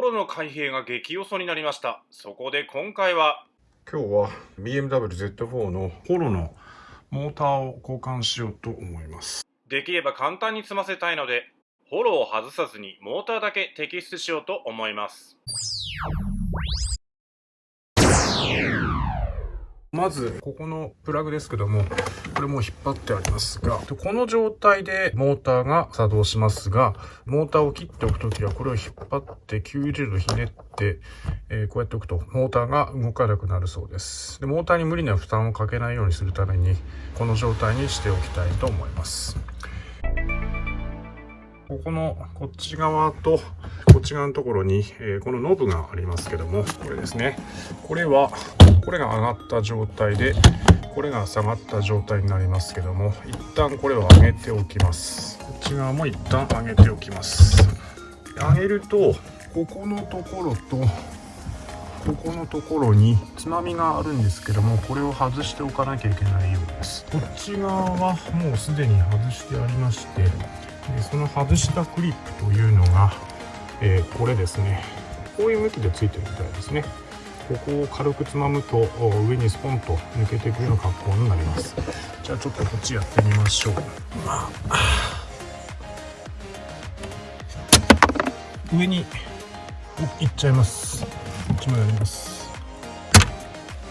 ロの開閉が激予想になりました。そこで今回はBMW Z4 のホロのモーターを交換しようと思います。できれば簡単に済ませたいので、ホロを外さずにモーターだけ摘出しようと思います。まずここのプラグですけども、これも引っ張ってありますが、この状態でモーターが作動しますが、モーターを切っておくときはこれを引っ張って90度ひねって、こうやっておくとモーターが動かなくなるそうです。で、モーターに無理な負担をかけないようにするためにこの状態にしておきたいと思います。ここのこっち側とこっち側のところに、このノブがありますけども、これですね。これが上がった状態で、これが下がった状態になりますけども、一旦これを上げておきます。こっち側も一旦上げておきます。上げると、ここのところとここのところにつまみがあるんですけども、これを外しておかなきゃいけないようです。こっち側はもうすでに外してありまして、その外したクリップというのが、これですね。こういう向きでついてるみたいですね。ここを軽くつまむと上にスポンと抜けていくような格好になります。じゃあちょっとこっちやってみましょう。上に行っちゃいます。こっちもやります。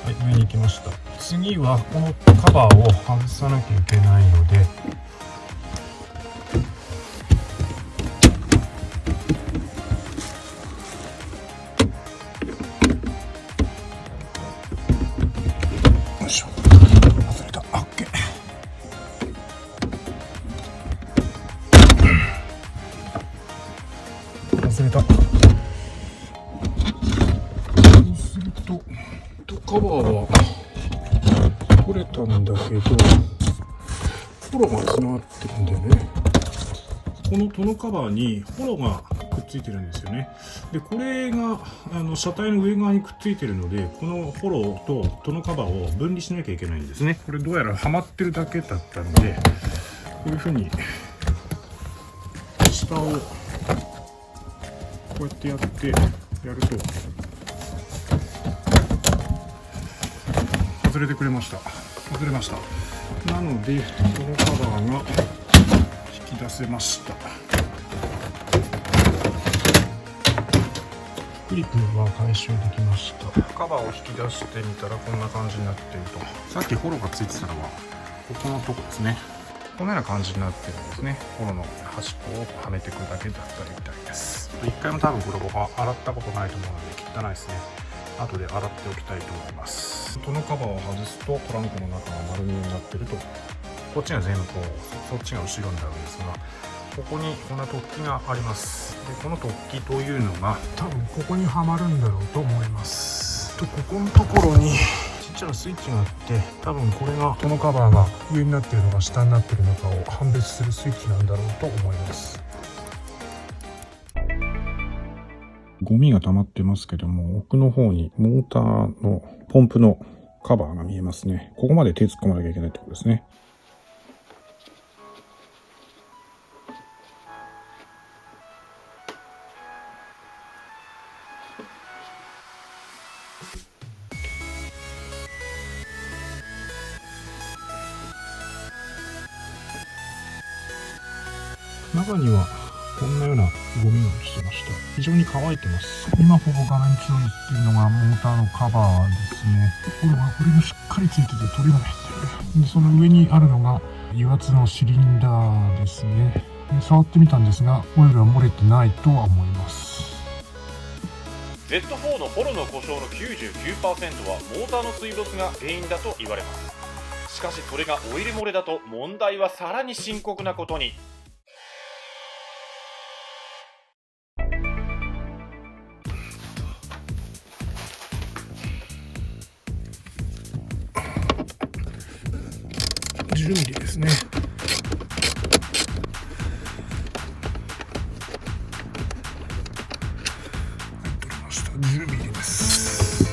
はい、上に行きました。次はこのカバーを外さなきゃいけないので、外れた。OK。外れた。そうするとカバーは取れたんだけど、ホロがつながってるんだよね。このトノカバーにホロがくっついてるんですよね。で、これが車体の上側にくっついてるので、このホロとトノカバーを分離しなきゃいけないんですね。これどうやらはまってるだけだったので、こういうふうに下をこうやってやってやると外れてくれました。外れました。なのでトノカバーが引き出せました。クリップは回収できました。カバーを引き出してみたらこんな感じになっていると。さっきホロがついてたのはここのとこですね。このような感じになってるんですね。ホロの端っこをはめていくだけだったりみたいです。一回も多分これ僕は洗ったことないと思うので汚いですね。後で洗っておきたいと思います。トノカバーを外すとトランクの中が丸みになってると、こっちが前方、そっちが後ろになるんですが、ここにこんな突起があります。で、この突起というのが多分ここにはまるんだろうと思います。ここのところにちっちゃなスイッチがあって、多分これがトノカバーが上になっているのか下になっているのかを判別するスイッチなんだろうと思います。ゴミが溜まってますけども、奥の方にモーターのポンプのカバーが見えますね。ここまで手突っ込まなきゃいけないってことですね。中にはこんなようなゴミが落ちてました。非常に乾いてます。今ここ画面中に映っているのがモーターのカバーですね。これがしっかりついてて取れないんだよね。で、その上にあるのが油圧のシリンダーですね。触ってみたんですが、オイルは漏れてないとは思います。Z4 のホロの故障の 99% はモーターの水没が原因だと言われます。しかしそれがオイル漏れだと問題はさらに深刻なことに。10ミリですね。取れました。10ミリです。で、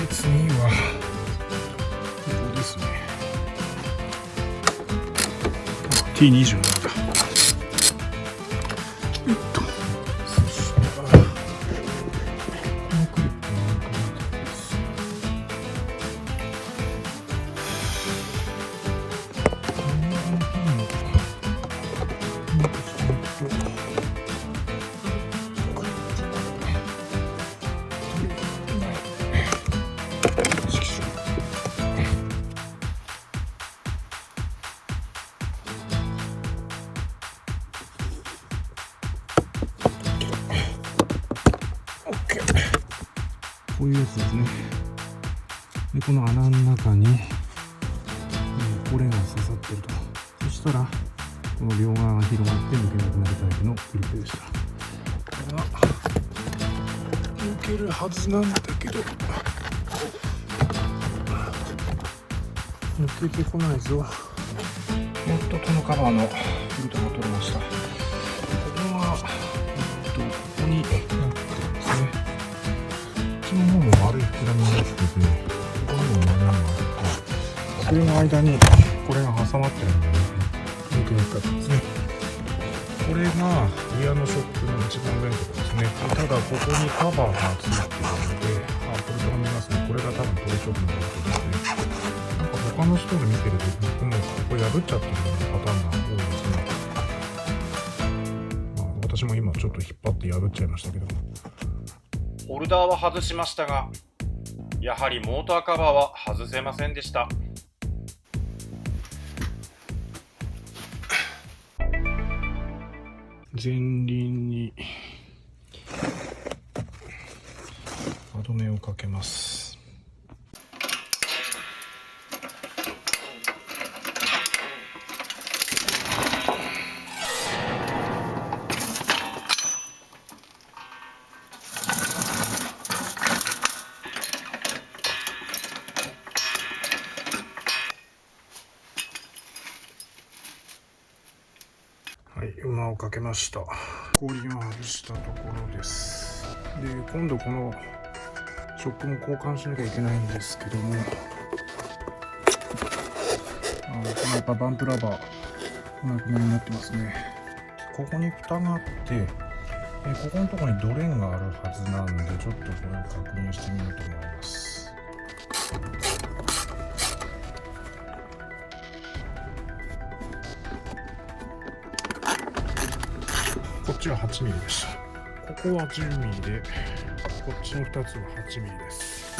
次はここですね。T27 だ。そしたらいうやつですね。でこの穴の中に、これが刺さってると。そしたらこの両側が広がって抜けなくなるタイプのクリップでした。これが抜けるはずなんだけど抜けてこないぞ。やっとこのカバーのフルタが取れました。これはここになってますね。こっちの方も丸い膨らみになってですね、ここにも丸いのがあって、これの間にこれが挟まってるんでね、抜けにくかったですね。これがリアのショップの一番上のところですね。ただここにカバーがついているので、これと見えますね。これが多分当直のことですね。なんか他の人が見てるときにもうここ破っちゃってるようなパターンが多いですね。私も今ちょっと引っ張って破っちゃいましたけど。ホルダーは外しましたが、やはりモーターカバーは外せませんでした。前輪に歯止めをかけます。はい、馬をかけました。氷を外したところです。で、今度このショックも交換しなきゃいけないんですけども、このやっぱバンプラバーお亡くなりになってますね。ここに蓋があって、ここのところにドレンがあるはずなんで、ちょっとこれを確認してみようと思います。こっちは8ミリでした。ここは10ミリで、こっちの2つは8ミリです。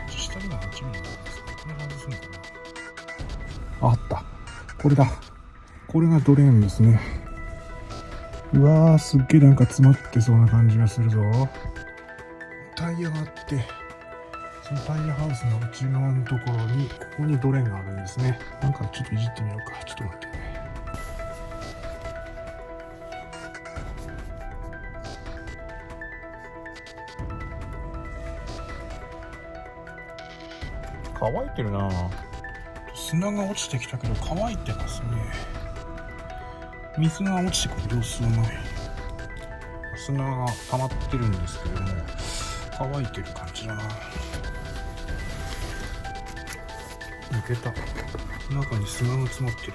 下には8ミリなんですか。これ外すのかな。あった。これだ。これがドレーンですね。うわー、すっげえなんか詰まってそうな感じがするぞ。タイヤがあって、そのタイヤハウスの内側のところに、ここにドレーンがあるんですね。なんかちょっといじってみようか。ちょっと待ってね。乾いてるな。砂が落ちてきたけど乾いてますね。水が落ちてくる様子はない。砂が溜まってるんですけども、乾いてる感じだな。抜けた。中に砂が詰まってる。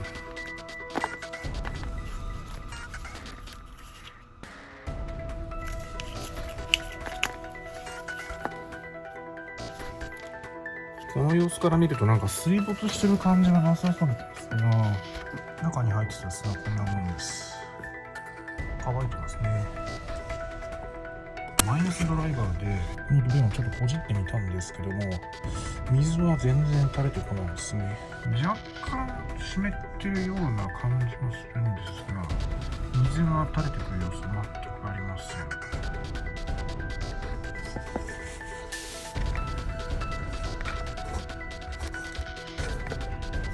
この様子から見るとなんか水没してる感じがなさそうですな。中に入ってた砂こんなもんです。乾いてますね。マイナスドライバーでこのドレーンをちょっとこじってみたんですけども、水は全然垂れてこないですね。若干湿ってるような感じもするんですが、水が垂れてくる様子は全くありません。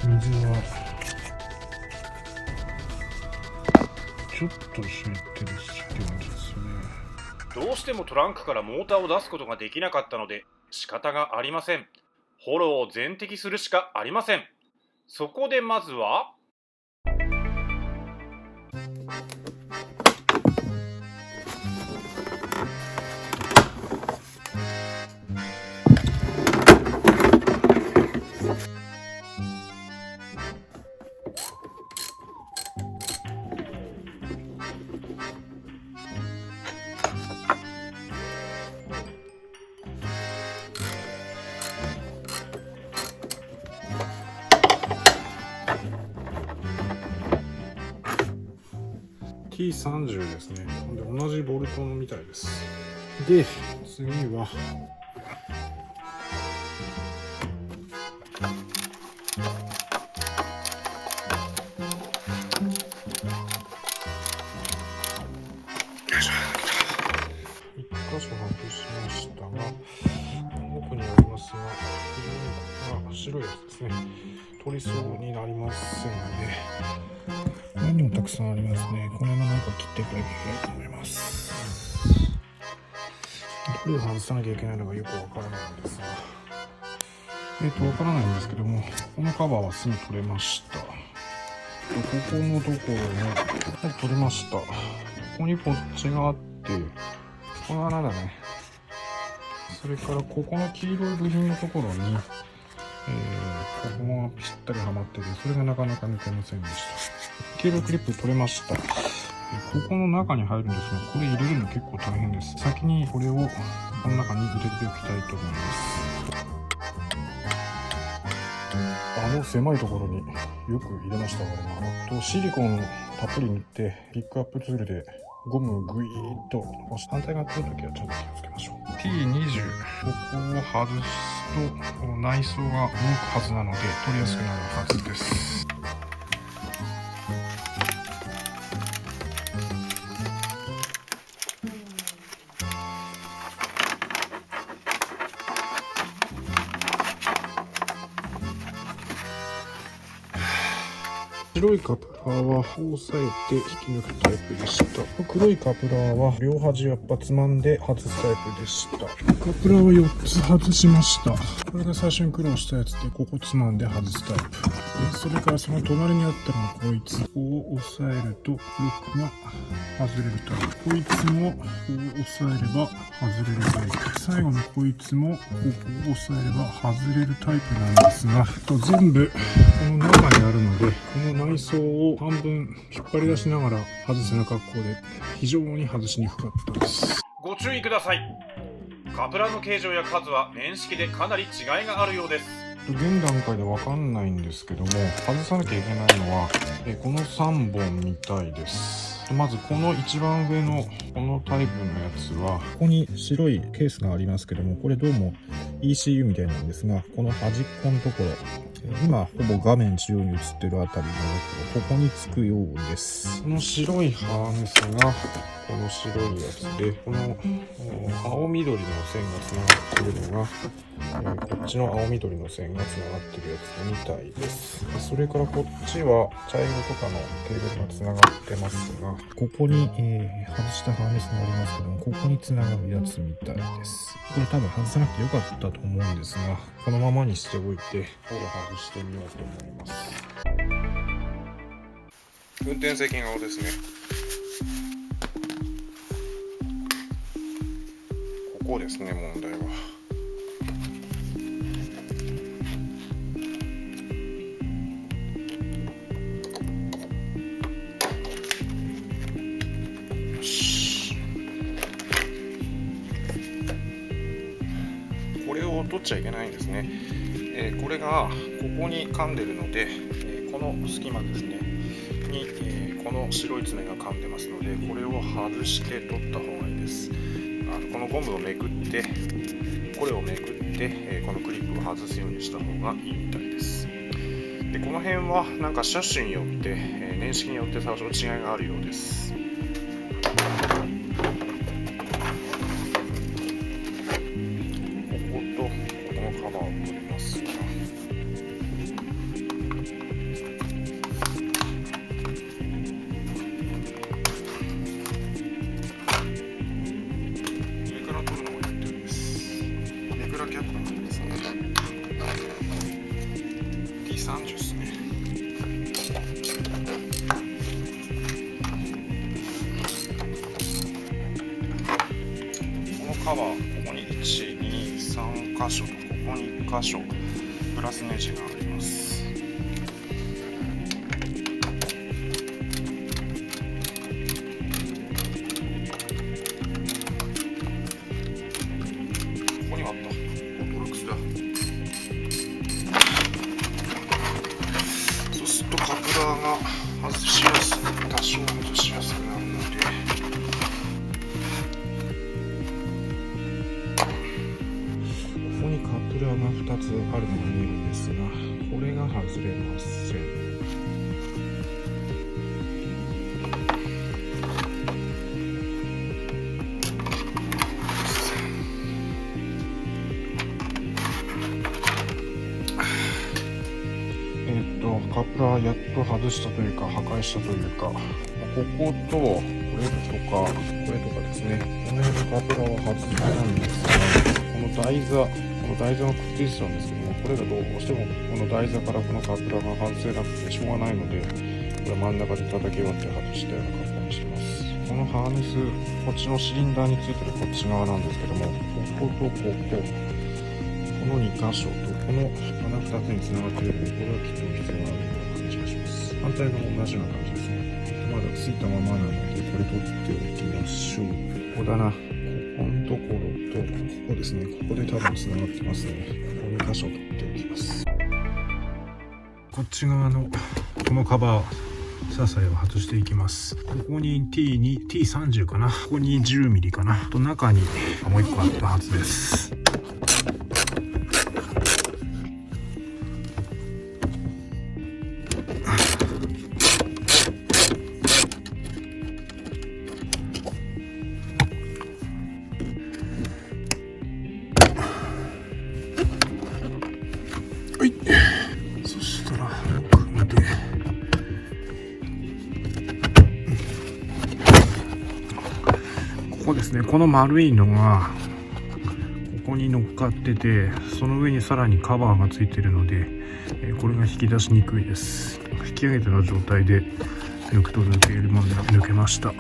水はちょっと湿ってるしって感じですね。どうしてもトランクからモーターを出すことができなかったので仕方がありません。フォローを全摘するしかありません。そこでまずはT30 ですね。で同じボルトみたいです。で次は箇所外しましたが、奥にありますが、非常にここが白いやつですね。取りそうになりませんので、何もたくさんありますね。これもなんか切っていかなきゃいけないと思います。どれを外さなきゃいけないのかよくわからないんですが、わからないんですけども、このカバーはすぐ取れました。ここのところも、取れました。ここにポッチがあって、この穴だね。それからここの黄色い部品のところに、ここがぴったりはまってて、それがなかなか抜けませんでした。黄色いクリップ取れました。ここの中に入るんですが、これ入れるの結構大変です。先にこれをこの中に入れておきたいと思います。狭いところによく入れましたからシリコンたっぷり塗ってピックアップツールでゴムをグイーッと反対側取るときはちゃんと気をつけましょう。 T20 ここを外すと内装が動くはずなので取りやすくなるはずです。白いカプラーは押さえて引き抜くタイプでした。黒いカプラーは両端やっぱつまんで外すタイプでした。カプラーは4つ外しました。これが最初に苦労したやつで、ここつまんで外すタイプ。それからその隣にあったのがこいつ。ここを押さえるとロックが外れるタイプ。こいつもこう押さえれば外れるタイプ。最後のこいつもここを押さえれば外れるタイプなんですが、全部この中にあるので、この内装を半分引っ張り出しながら外せな格好で非常に外しにくかったです。ご注意ください。カプラーの形状や数は年式でかなり違いがあるようです。現段階でわかんないんですけども、外さなきゃいけないのはこの3本みたいです。まずこの一番上のこのタイプのやつは、ここに白いケースがありますけども、これどうも ECU みたいなんですが、この端っこのところ、今ほぼ画面中央に映ってるあたりのここにつくようです。この白いハーネスがこの白いやつで、この青緑の線がつながっているのが、こっちの青緑の線がつながってるやつみたいです。それからこっちは茶色とかのケーブルがつながってますが、ここに、外したハーネスがありますけども、ここにつながるやつみたいです。これ多分外さなくてよかったと思うんですが、このままにしておいてほら外してみようと思います。運転席側ですね。ここですね、問題は。よし。これを取っちゃいけないんですね。これがここに噛んでるので、この隙間ですねに、この白い爪が噛んでますので、これを外して取った方がいいです。このゴムをめくって、これをめくって、このクリップを外すようにした方がいいみたいです。でこの辺はなんか車種によって、年式によって多少違いがあるようです。キャップなんですね。T30 ですね。このカバー、ここに1、2、3箇所と、ここに1箇所プラスネジがあります。ここにはあった。そうするとカプラーが外しやすく、多少外しやすくなるので、ここにカプラーが2つあるのが見えるんですが、これが外れません。こがやっと外したというか破壊したというか、こことこれとかですね、この辺のカプラは外したんですが、この台座がくっついてたんですけども、これがどうしてもこの台座からこのカプラが外せなくてしょうがないので、これ真ん中で叩き割って外したような格好にしてます。このハーネス、こっちのシリンダーについてるこっち側なんですけども、こことこの2箇所とこの穴2つにつながっているので、これはきっと必要があるような感じがします。反対側も同じような感じですね。まだついたままなので、これ取っておきましょう。ここだな。ここのところと、ここですね。ここで多分つながってますね。この箇所を取っておきます。こっち側のこのカバー、支えを外していきます。ここに T30 かな、ここに 10mm かなと、中にもう1個あったはずです。はい、そしたら組んで、ここですね、この丸いのがここに乗っかってて、その上にさらにカバーがついているので、これが引き出しにくいです。引き上げての状態で抜くと抜けるものが抜けました。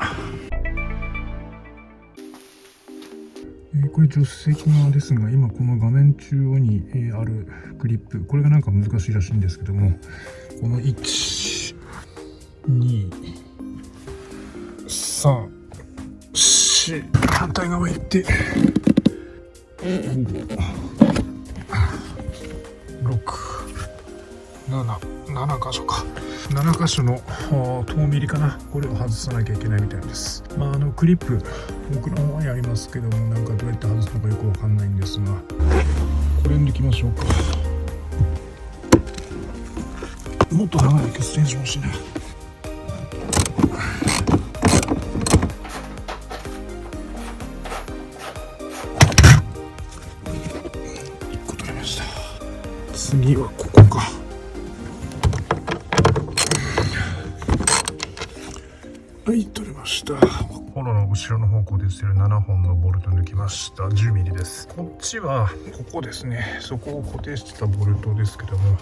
これ助手席側ですが、今この画面中央にあるクリップ、これがなんか難しいらしいんですけども、この1、2、3、4、反対側行って、5、6、7箇所か。7箇所の遠ミリかな、これを外さなきゃいけないみたいです。クリップ僕の方にありますけども、なんかどうやって外すのかよくわかんないんですが、これ抜きましょうか。もっと長いエクステンションしない。1個取れました。次はここか。はい、取れました。ホロの後ろの方向で捨てる7本のボルト抜きました。10mm です。こっちはここですね。そこを固定してたボルトですけども、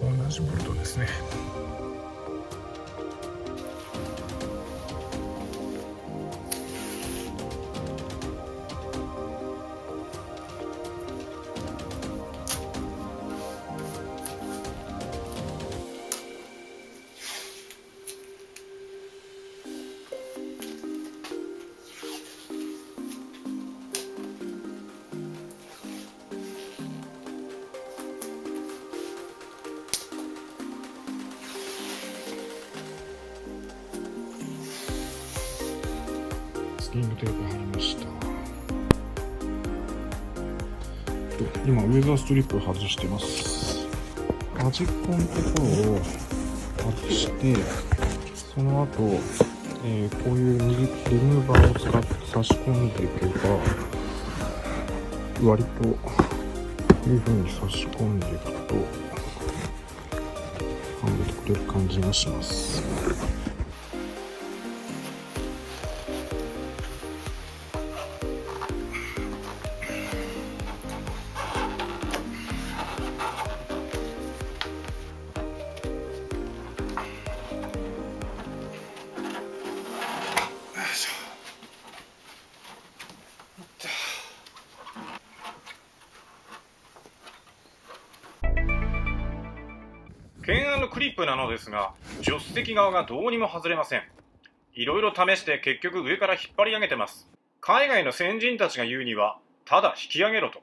同じボルトですね。スキングテープ貼りました。今ウェザーストリップを外してます。端っこのところを外して、その後、こういうリムーバーを使って差し込んでいけば、割とこういう風に差し込んでいくとはめてくれる感じがします。懸案のクリップなのですが、助手席側がどうにも外れません。いろいろ試して結局上から引っ張り上げてます。海外の先人たちが言うには、ただ引き上げろと。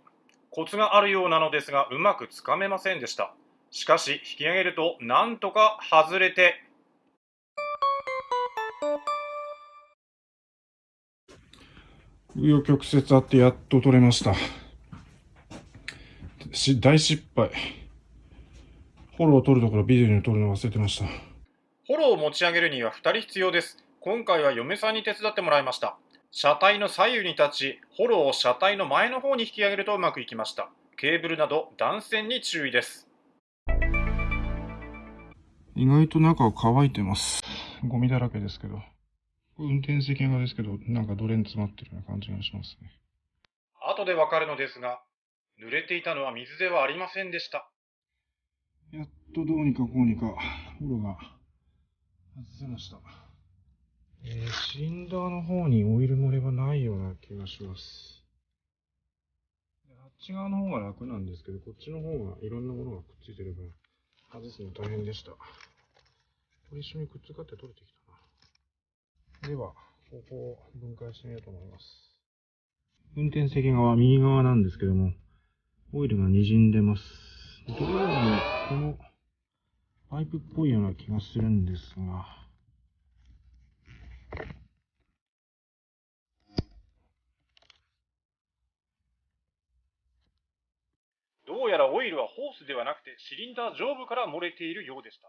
コツがあるようなのですが、うまくつかめませんでした。しかし引き上げるとなんとか外れて、紆余曲折あってやっと取れました。大失敗。フォローを取るところビデオに撮るの忘れてました。フォローを持ち上げるには2人必要です。今回は嫁さんに手伝ってもらいました。車体の左右に立ち、フォローを車体の前の方に引き上げるとうまくいきました。ケーブルなど断線に注意です。意外と中は乾いてます。ゴミだらけですけど。運転席側ですけど、なんかドレン詰まってるような感じがしますね。後でわかるのですが、濡れていたのは水ではありませんでした。やっとどうにかこうにか、フロが外せました。シリンダーの方にオイル漏れはないような気がします。あっち側の方が楽なんですけど、こっちの方がいろんなものがくっついてる分、外すの大変でした。これ一緒にくっつかって取れてきたな。では、ここを分解してみようと思います。運転席側、右側なんですけども、オイルが滲んでます。どうもこのパイプっぽいような気がするんですが、どうやらオイルはホースではなくてシリンダー上部から漏れているようでした。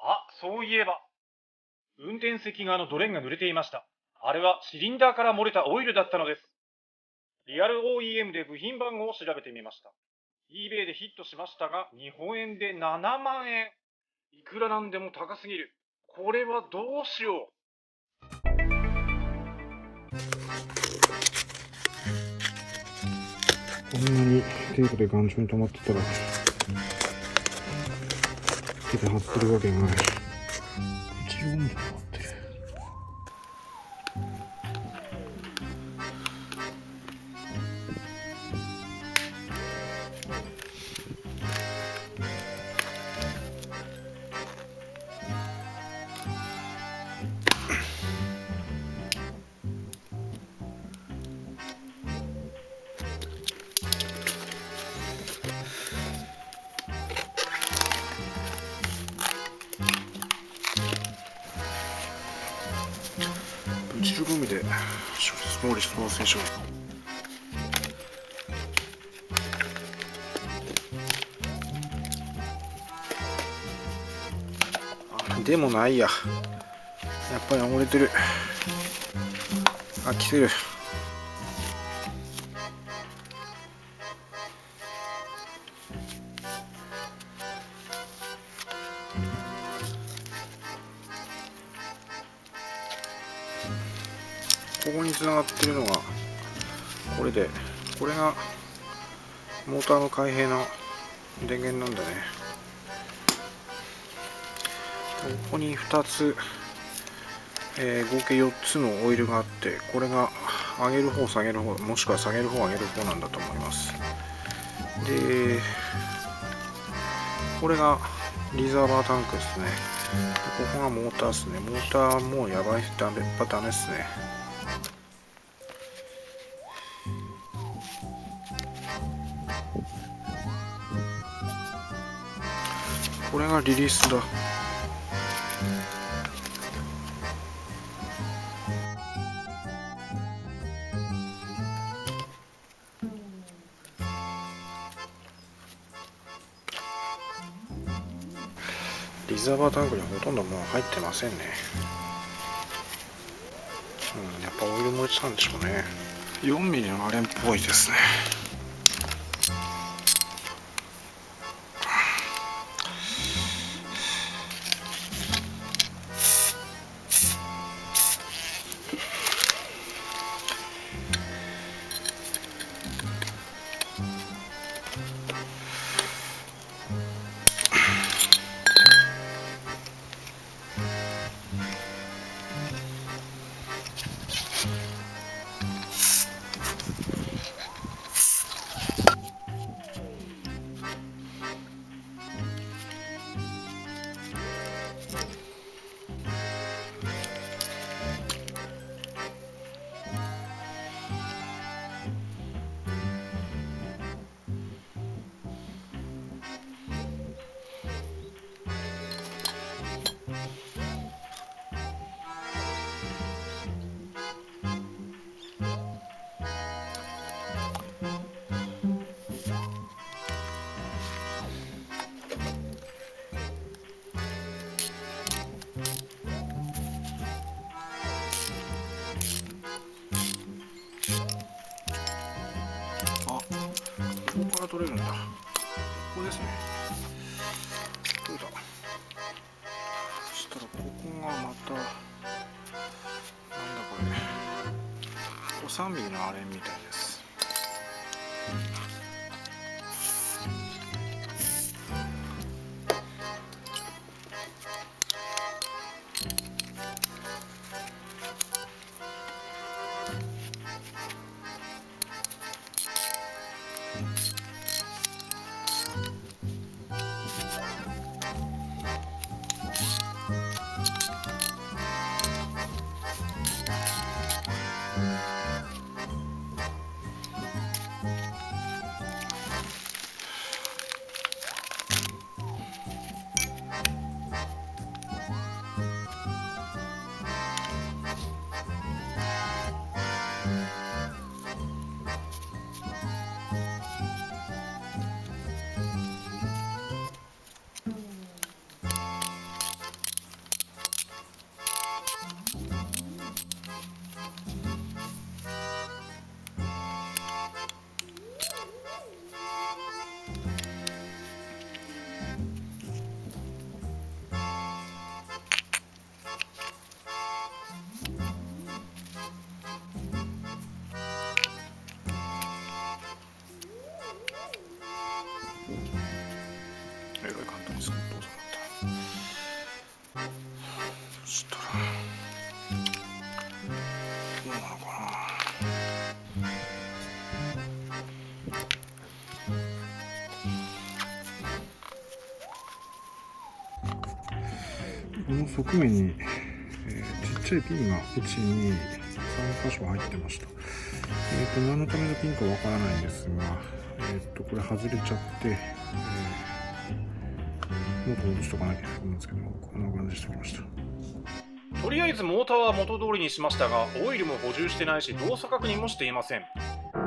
あ、そういえば、運転席側のドレンが濡れていました。あれはシリンダーから漏れたオイルだったのです。リアル OEM で部品番号を調べてみました。eBay でヒットしましたが、日本円で7万円。いくらなんでも高すぎる。これはどうしよう。こんなにテープで頑丈に止まってたら、手で貼ってるわけがない。一応も止まってる。ブチルゴミでスモーリスポーツ選手でもないや。やっぱり汚れてる。飽きてる。ここにつながってるのがこれで、これがモーターの開閉の電源なんだね。ここに2つ、合計4つのオイルがあって、これが上げる方下げる方、もしくは下げる方上げる方なんだと思います。でこれがリザーバータンクですね。でここがモーターですね。モーターもうやばい、ダメですね。これがリリースだ。リザーバータンクにはほとんどもう入ってませんね。やっぱオイル漏れしたんでしょうね。4ミリのアレンっぽいですね。ここから取れるんだ。ここですね。取れた。なんだこれ、3ミリのアレンみたいです。えらい簡単に作っとうと思った。そしたらどうなのかな。この側面に、ちっちゃいピンが1、2、3箇所入ってました。何のためのピンかわからないんですが、これ外れちゃって、もっと戻しとかなきゃいけないと思うんですけども、こんな感じにしておきました。とりあえずモーターは元通りにしましたが、オイルも補充してないし動作確認もしていません。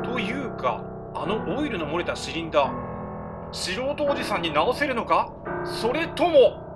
というか、あのオイルの漏れたシリンダー、素人おじさんに直せるのか、それとも